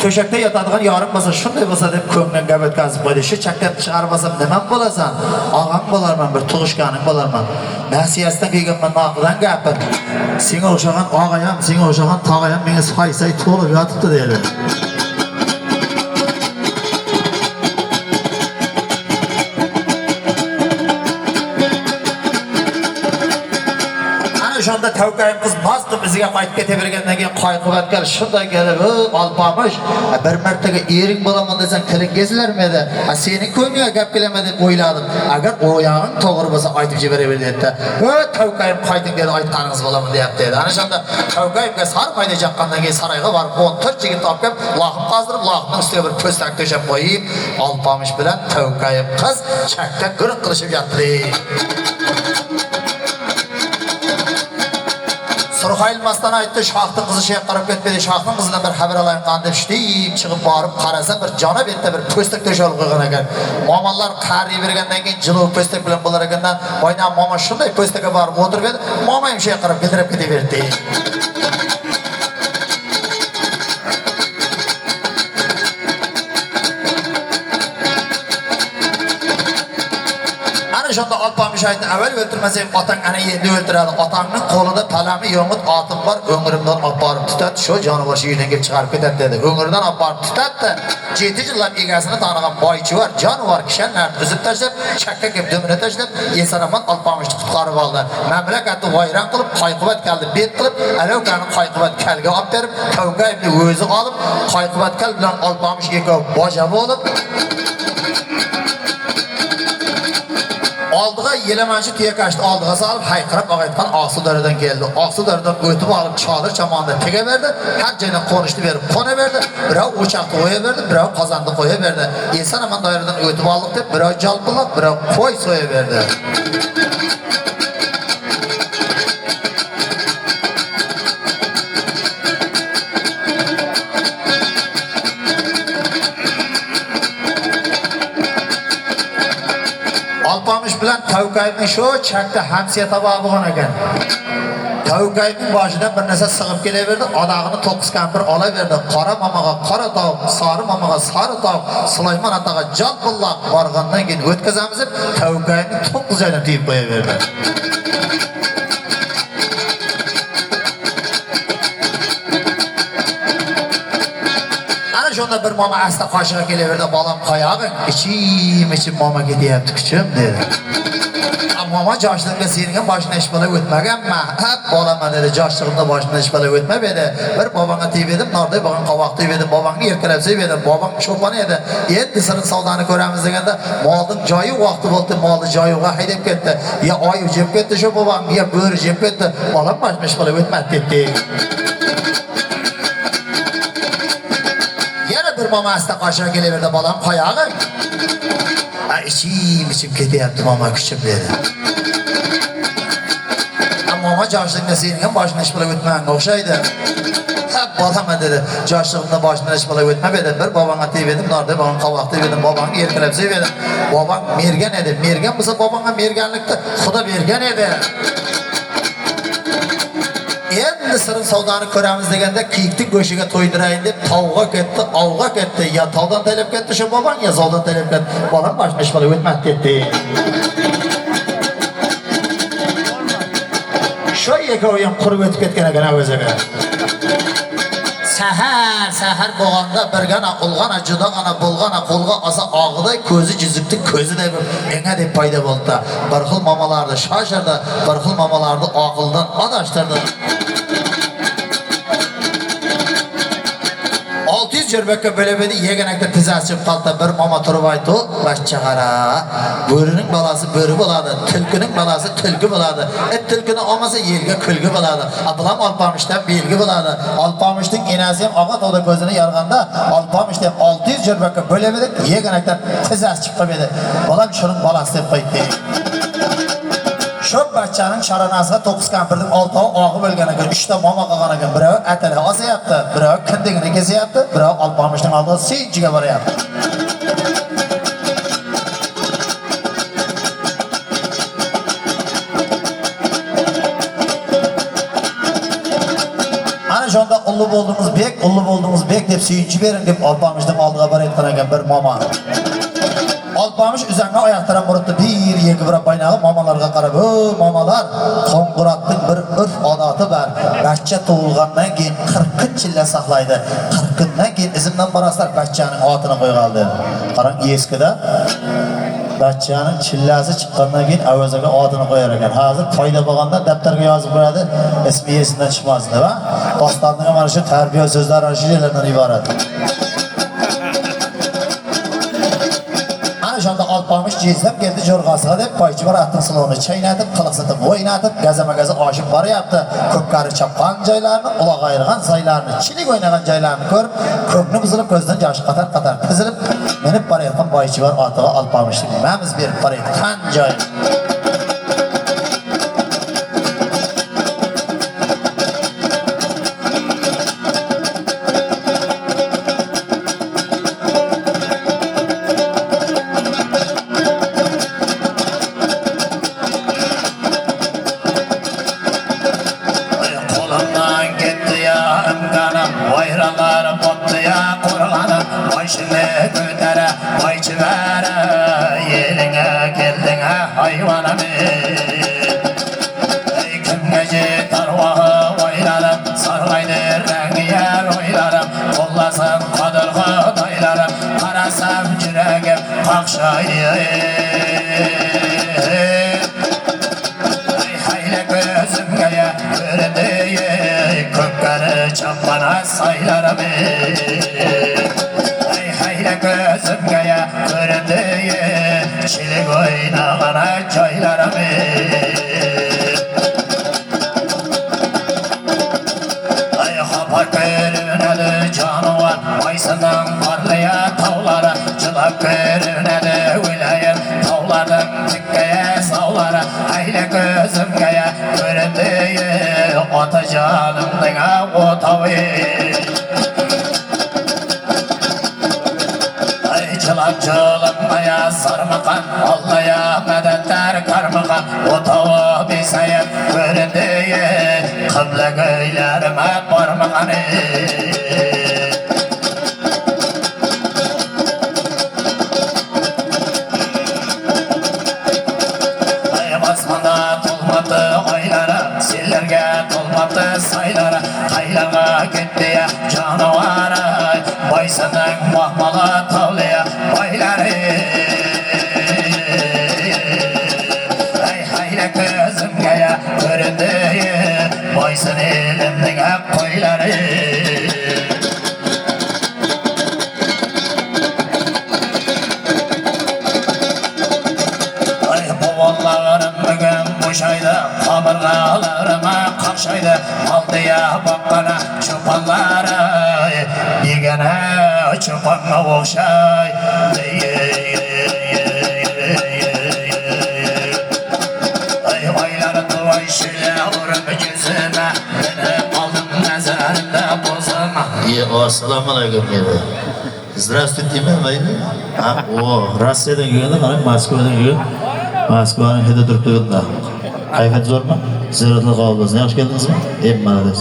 Töşekte yatadigan yarım bolsa, shunday bolsa deb ko'nglim gap o'tkazib qo'ydi. Shu chakdan chiqarib olsam nima bo'lasan? Og'am bo'larman, bir tug'ishganing bo'larman. Nasiyasidan kelganman noqidan gapir. Senga o'xshagan og'ayam, senga o'xshagan tog'ayam menga soy to'lib yotibdi deydi. Şunda tavkayım kız bastı biziga qaytib ketavergandan keyin qayqıbatgal shunday kelib, alpamış, bir martaga ering bo'laman desang tiling kezilarmi edi? Sening ko'ngliga gap kelama deb o'yladim. Agar o'yog'ing to'g'ri bo'lsa aytib jiberaver dedi. Tavkayim qayting dedi, aytganingiz bo'laman deyapti dedi. Ana shunda tavkayimga sar mayda jaqqandan keyin sarayga borib 14 yigit topib, loqib qazdirib, loqning ustiga bir po'stak to'shab qo'yib, alpamış bilan tavkayim qiz chakda guruh qilishib yotdi. Surxayilmasdan aytdi, shohning qizi shey qarab ketmedi, shohning qizidan bir xabar olayim deb shtib chiqib borib qarasa, bir jona betda bir po'stak to'shalib qo'ygan ekan. Momonlar qariy bergandan keyin jilov po'stak bilan bo'lar ekandan, boydan momo shunday po'stakka borib o'tirib edi, momo ham shey qarab ketirib ketaverdi. Şunda alpamış aytdi, avval o'ltirmasang otang ana endi o'ltiradi. Otangning qo'lida palami yo'ng'it otim bor, o'ngrimdan olib borib tutadi, shu jonivor shu yerdan kelib chiqarib ketadi dedi. O'ngirdan olib borib tutadi. 7 yillab egasini tanigan boychi bor, jonivor kishanlarni uzib tashlab, chakka kelib dumini tashlab, Esaraman alpamishni qutqarib oldi. Mamlakatni vayron qilib, qayqibat kaldi bet qilib, alovkani qayqibat kalga olib berib, tavgayni o'zi olib, qayqibat kal bilan alpamish ekov boja bo'lib oldiga yelamanchi tuyakashni oldiga solib hayqirib og'aytgan Oqsudaryodan keldi. Oqsudaryodan o'tib olib Chodir chamonda tegaverdi. Har joydan qo'nishni berib qo'naverdi. Birov o'choqni qo'yaverdi, birov qozonni qo'yaverdi. Esanaman doiradan o'tib oldik deb birov jalpilab, birov qo'y so'yaverdi. Alpamış bilan tavkayning shu chakda hamsiya taboq bo'lgan ekan. Tavkayning boshidan bir narsa sig'ib kelaverdi, odog'ini 9 kampir olaverdi. Qora mamaga qora tovuq, sari mamaga sari tovuq, Sulaymon otaga jalpillab borgandan keyin o'tkazamiz deb tavkayning 9 joydan tiyib qo'yaverdi. Şunda bir mama asta qo'shiga kelaverdi, bolam qo'yog'ing, ichim mama ketyapti kuchim dedi. Mama joshligimga sening boshingdan ish bilan o'tmaganman. Hap bolaman dedi, joshligimda boshimdan ish bilan o'tmab edi. Bir bobongga tegib edim, norday bo'lgan qovoq tegib edim, bobongni erkalab sevib edim, bobong cho'pon edi. Endi sirin savdoni ko'ramiz deganda, molning joyi vaqti bo'ldi, molni joyiga haydab ketdi. Ya oy jeb ketdi shu bobong, ya bo'ri jeb ketdi. Bolam boshimdan ish bilan o'tmadi dedi. Bir mama asta qo'shiga kelaverdi, bolam qo'yog'ing. Ichim ketyapti mama kuchim dedi. Mama joshligimda sening ham boshingdan ish bilan o'tmaganga o'xshaydi. Bolam dedi, joshligimda boshimdan ish bilan o'tmab edi. Bir bobongga tegib edim, norda bo'lgan qovoq tegib edim, bobongni erkalab sevib edim. Bobong mergan edi. Mergan bo'lsa bobongga merganlikni Xudo bergan edi. Endi sirin savdoni ko'ramiz deganda kiyikning go'shiga to'ydirayin deb tavga ketdi, ovga ketdi. Ya tavdan talab ketdi shu bobong, ya zovdan talab ketdi. Bolam boshqa ish bilan o'tmadi dedi. Shu ikkovi ham qurib o'tib ketgan ekan o'ziga. Sahar bo'lganda birgana ulg'ana judog'ana bo'lgana qo'lga olsa og'iday ko'zi jizikni ko'ziday bir menga deb paydo bo'ldi. Bir xil mamalarni shoshirdi, bir xil mamalarni oqildan adashtirdi. 600 jirbakka bo'libdi, yeganakda tizasi chiqib qoldi. Bir mama turib aytdi, "Bachcha qara, bo'rining balasi bo'ri bo'ladi, tilkining balasi tilki bo'ladi. Tilkini olmasa yerga kulgi bo'ladi. Ablam alpamishdan belgi bo'ladi. Alpamishning enasi ham og'a tog'da ko'zini yorganda, alpamishdan 600 jirbakka bo'libdi, yeganakdan tizasi chiqib edi. Bolam shuning balasi deb qo'ydi." Shu bachchaning sharonasiga 9 kampirning 6 og'i bo'lgan ekan, 3 ta mama qolgan ekan. Biri atala osyapti, biri kindigini kesyapti, biri alpamishning oldiga sinchiga boryapti. Ana shunda ullu boldunuz bek dep suyunchi bering dep Alpamışning oldiga borayotgan ekan bir mama. Alpamış üzerine ayaklara vurdu bir yergi bir baynağı mamalarga qarab, mamalar Qo'ng'irotning bir urf odati bor. Bachcha tug'ilgandan keyin 40 kun chilla saqlaydi. 40 kundan keyin izimdan borasizlar bachchaning otini qo'ygandi. Qarang eskida bachchaning chillasi chiqqandan keyin avazaga otini qo'yar ekan. Hozir foyda bo'lganda daftarga yozib qo'yadi, ismi esidan chiqmasdi va dostonning mana shu tarbiya so'zlari ashulalardan iborat. Şanda Alpamış cezlep geldi jorg'asiga deb poychivar atın silog'ini chaynatib, qiliqsitib, o'ynatib, gazama-gaza oshib boryapti. Ko'pkari chapqan joylarni, uloq ayirgan joylarni, chilik o'ynagan joylarni ko'rib, ko'kni buzilib ko'zdan yosh qatar-qatar tizilib, minib borayotgan poychivar otiga Alpamışning mamiz berib borayotgan joy. Başını götere, bayçı vere, yeline geldine hayvanım. Kim gece tarvahı oynarım, sarlaydı rengi yer oynarım. Kollasam kadırgı daylarım, karasam yüreğim kakşaydı. Hayli gözümge göründü, kökkarı çapana saylarım. Gözümge göründü, çilik oynağına joylarım. Ay hapar görünedi canavar, Aysından parlayan tavlara, Cılap görünedi vilayet tavlardan tikkeye savlara. Hayli gözümge göründü, ota canımdına otavi. Çılımaya sarmakan, Allah'a medetler karmakan, otağı bir sayıp göründü, kıble göylerime parmakan. Basmanda tulmadı aylara, sillerge tulmadı saylara, kaylarga gitti canavara, Baysının mahmala tavlaya bayları. Hayli gözümge göründü, Baysın elimdeki koyları. Boğullarım bugün boşaydı, kaburgalarıma kakşaydı. Aldıya bakkana çopanları, yegene çopanla okşay. Ayları duvar şöyle vurup yüzüme, beni aldım nazarında bozuma. Assalamu alaikum. Здравствуйте, Mayli. O Rusya'dan geldi, hani Moskova'dan geldi. Moskova'nın hede Türklüğünde. Kayfet zor mu? Ziyaretli kavgası. Ne hoş geldiniz mi? Hep malades.